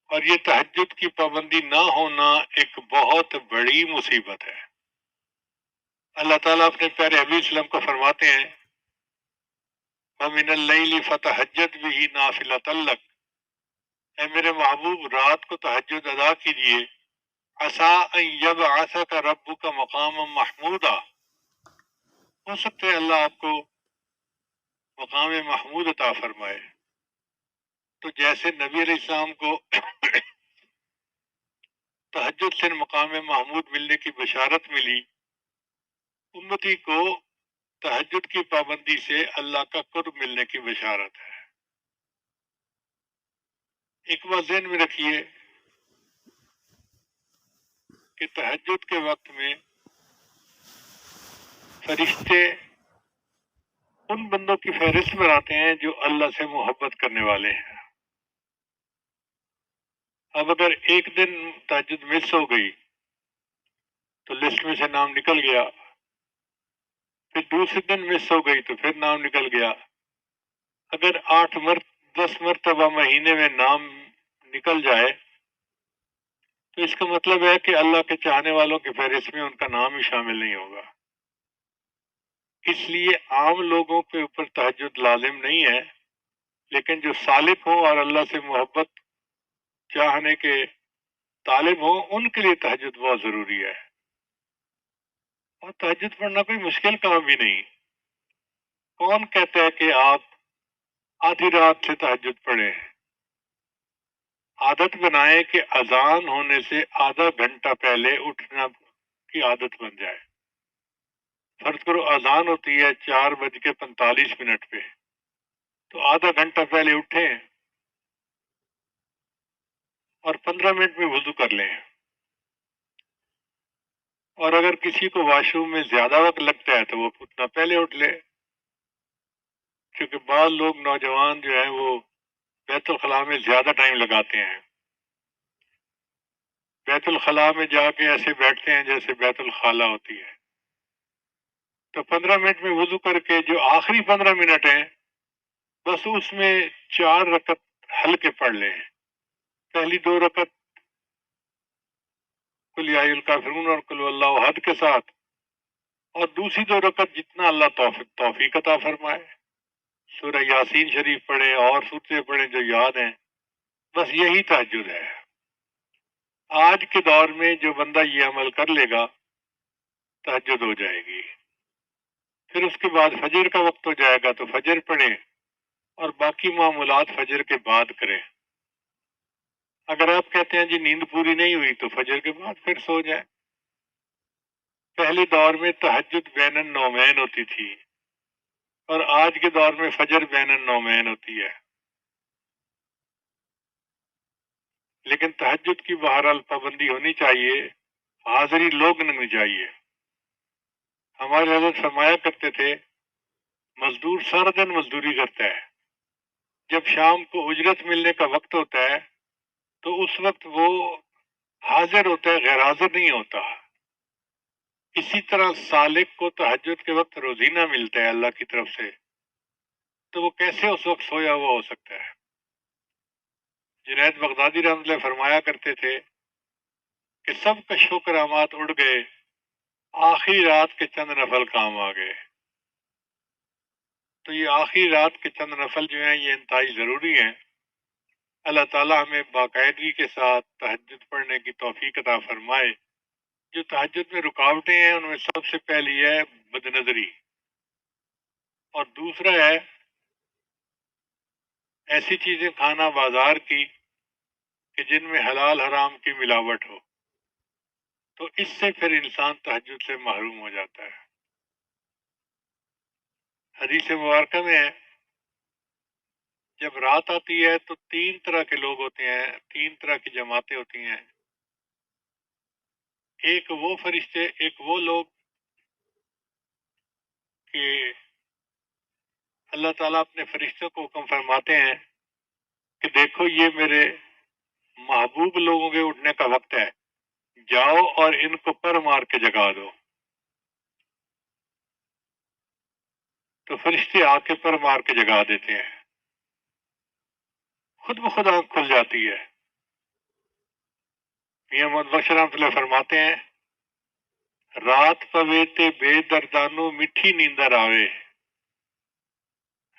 اور یہ تہجد کی پابندی نہ ہونا ایک بہت بڑی مصیبت ہے۔ اللہ تعالیٰ اپنے پیارے حبیب صلی اللہ علیہ وسلم کو فرماتے ہیں وَمِنَ اللَّيْلِ فَتَہجد بِهِ نَافِلَةً لَكَ، اے میرے محبوب رات کو تہجد ادا کیجیے، عَسَىٰ أَن يَبْعَثَكَ رَبُّكَ مَقَامًا مَحْمُودًا، ہو سکتا ہے اللہ آپ کو مقام محمود عطا فرمائے۔ تو جیسے نبی علیہ السلام کو تہجد سے مقام محمود ملنے کی بشارت ملی، امتی کو تہجد کی پابندی سے اللہ کا قرب ملنے کی بشارت ہے۔ ایک بات ذہن میں رکھیے کہ تہجد کے وقت میں فرشتے ان بندوں کی فہرست میں آتے ہیں جو اللہ سے محبت کرنے والے ہیں۔ اب اگر ایک دن تہجد مس ہو گئی تو لسٹ میں سے نام نکل گیا، پھر دوسرے دن مس ہو گئی تو پھر نام نکل گیا۔ اگر 10 مرتبہ مہینے میں نام نکل جائے تو اس کا مطلب ہے کہ اللہ کے چاہنے والوں کی فہرست میں ان کا نام ہی شامل نہیں ہوگا۔ اس لیے عام لوگوں کے اوپر تہجد لازم نہیں ہے، لیکن جو سالک ہوں اور اللہ سے محبت چاہنے کے طالب ہوں ان کے لیے تہجد بہت ضروری ہے۔ اور تہجد پڑھنا کوئی مشکل کام بھی نہیں۔ کون کہتا ہے کہ آپ آدھی رات سے تہجد پڑھیں؟ عادت بنائیں کہ اذان ہونے سے آدھا گھنٹہ پہلے اٹھنا کی عادت بن جائے۔ فرض کرو اذان ہوتی ہے 4:45 پہ، تو آدھا گھنٹہ پہلے اٹھیں اور 15 منٹ میں وضو کر لیں۔ اور اگر کسی کو واش روم میں زیادہ وقت لگتا ہے تو وہ اتنا پہلے اٹھ لے، کیونکہ بعض لوگ نوجوان جو ہیں وہ بیت الخلاء میں زیادہ ٹائم لگاتے ہیں، بیت الخلاء میں جا کے ایسے بیٹھتے ہیں جیسے بیت الخلا ہوتی ہے۔ تو 15 منٹ میں وضو کر کے جو آخری 15 منٹ ہیں بس اس میں 4 رکعت ہلکے پڑھ لیں۔ پہلی 2 رکعت قل یا ایھا الکافرون اور قل اللہ احد کے ساتھ، اور دوسری 2 رکعت جتنا اللہ توفیق عطا فرمائے، سورہ یاسین شریف پڑھیں اور سورتیں پڑھیں جو یاد ہیں۔ بس یہی تہجد ہے۔ آج کے دور میں جو بندہ یہ عمل کر لے گا تہجد ہو جائے گی۔ پھر اس کے بعد فجر کا وقت ہو جائے گا تو فجر پڑھیں اور باقی معمولات فجر کے بعد کریں۔ اگر آپ کہتے ہیں جی نیند پوری نہیں ہوئی تو فجر کے بعد پھر سو جائیں۔ پہلے دور میں تہجد بین النومین ہوتی تھی اور آج کے دور میں فجر بین النومین ہوتی ہے، لیکن تہجد کی بہرحال پابندی ہونی چاہیے، حاضری لوگ نہیں چاہیے۔ ہمارے حضرت فرمایا کرتے تھے مزدور سارا دن مزدوری کرتا ہے، جب شام کو اجرت ملنے کا وقت ہوتا ہے تو اس وقت وہ حاضر ہوتا ہے، غیر حاضر نہیں ہوتا۔ اسی طرح سالک کو تہجد کے وقت روزینہ ملتا ہے اللہ کی طرف سے، تو وہ کیسے اس وقت سویا ہوا ہو سکتا ہے؟ جنید بغدادی رحمۃ اللہ فرمایا کرتے تھے کہ سب کشف و کرامات اڑ گئے، آخری رات کے چند نفل کام آ گئے۔ تو یہ آخری رات کے چند نفل جو ہیں یہ انتہائی ضروری ہیں۔ اللہ تعالیٰ ہمیں باقاعدگی کے ساتھ تہجد پڑھنے کی توفیق عطا فرمائے۔ جو تہجد میں رکاوٹیں ہیں ان میں سب سے پہلی ہے بد نظری، اور دوسرا ہے ایسی چیزیں کھانا بازار کی کہ جن میں حلال حرام کی ملاوٹ ہو، تو اس سے پھر انسان تہجد سے محروم ہو جاتا ہے۔ حدیث مبارکہ میں ہے جب رات آتی ہے تو 3 طرح کے لوگ ہوتے ہیں، 3 طرح کی جماعتیں ہوتی ہیں۔ ایک وہ فرشتے، ایک وہ لوگ کہ اللہ تعالیٰ اپنے فرشتوں کو حکم فرماتے ہیں کہ دیکھو یہ میرے محبوب لوگوں کے اٹھنے کا وقت ہے، جاؤ اور ان کو پر مار کے جگا دو۔ تو فرشتے آ کے پر مار کے جگا دیتے ہیں، خود بخود آنکھ کھل جاتی ہے۔ میاں محمد بخش رحمۃ اللہ فرماتے ہیں رات پوے تے بے دردانو میٹھی نیندر آوے،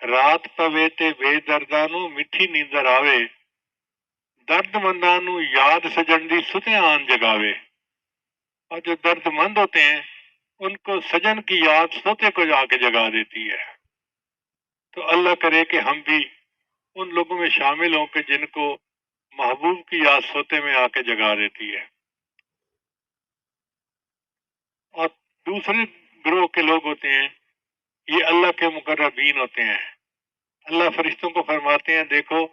رات پوے تے بے دردانو میٹھی نیندر آوے، درد مندانو یاد سجن دی ستے آن جگاوے۔ اور جو درد مند ہوتے ہیں ان کو سجن کی یاد سوتے کو جا کے جگا دیتی ہے۔ تو اللہ کرے کہ ہم بھی ان لوگوں میں شامل ہوں کہ جن کو محبوب کی یاد سوتے میں آ کے جگا دیتی ہے۔ اور دوسرے گروہ کے لوگ ہوتے ہیں یہ اللہ کے مقربین ہوتے ہیں۔ اللہ فرشتوں کو فرماتے ہیں دیکھو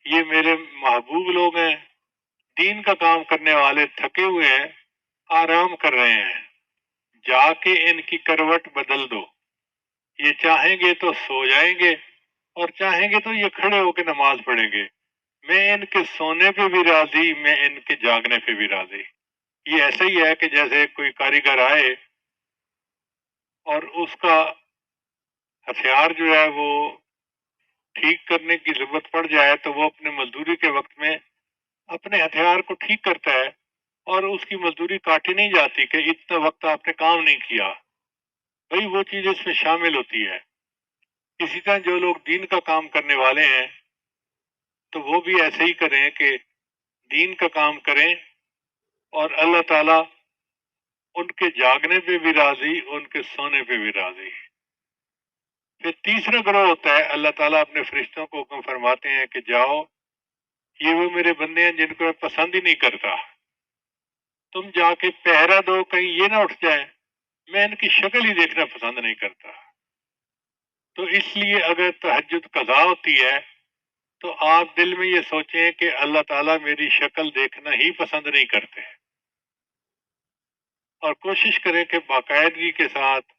یہ میرے محبوب لوگ ہیں، دین کا کام کرنے والے تھکے ہوئے ہیں، آرام کر رہے ہیں، جا کے ان کی کروٹ بدل دو، یہ چاہیں گے تو سو جائیں گے اور چاہیں گے تو یہ کھڑے ہو کے نماز پڑھیں گے، میں ان کے سونے پہ بھی راضی، میں ان کے جاگنے پہ بھی راضی۔ یہ ایسا ہی ہے کہ جیسے کوئی کاریگر آئے اور اس کا ہتھیار جو ہے وہ ٹھیک کرنے کی ضرورت پڑ جائے تو وہ اپنے مزدوری کے وقت میں اپنے ہتھیار کو ٹھیک کرتا ہے اور اس کی مزدوری کاٹی نہیں جاتی کہ اتنا وقت آپ نے کام نہیں کیا، بھئی وہ چیز اس میں شامل ہوتی ہے۔ اسی طرح جو لوگ دین کا کام کرنے والے ہیں تو وہ بھی ایسے ہی کریں کہ دین کا کام کریں اور اللہ تعالیٰ ان کے جاگنے پہ بھی راضی، ان کے سونے پہ بھی راضی۔ پھر تیسرا گروہ ہوتا ہے اللہ تعالیٰ اپنے فرشتوں کو حکم فرماتے ہیں کہ جاؤ یہ وہ میرے بندے ہیں جن کو میں پسند ہی نہیں کرتا، تم جا کے پہرا دو کہیں یہ نہ اٹھ جائے، میں ان کی شکل ہی دیکھنا پسند نہیں کرتا۔ تو اس لیے اگر تہجد قضا ہوتی ہے تو آپ دل میں یہ سوچیں کہ اللہ تعالیٰ میری شکل دیکھنا ہی پسند نہیں کرتے، اور کوشش کریں کہ باقاعدگی کے ساتھ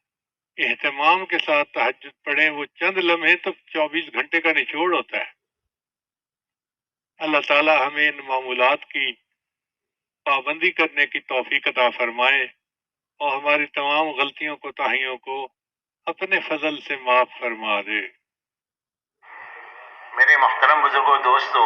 اہتمام کے ساتھ تہجد پڑھیں۔ وہ چند لمحے تو 24 گھنٹے کا نچوڑ ہوتا ہے۔ اللہ تعالیٰ ہمیں ان معمولات کی پابندی کرنے کی توفیق عطا فرمائے اور ہماری تمام غلطیوں کوتاہیوں کو اپنے فضل سے معاف فرما دے۔ میرے محترم بزرگوں دوستو،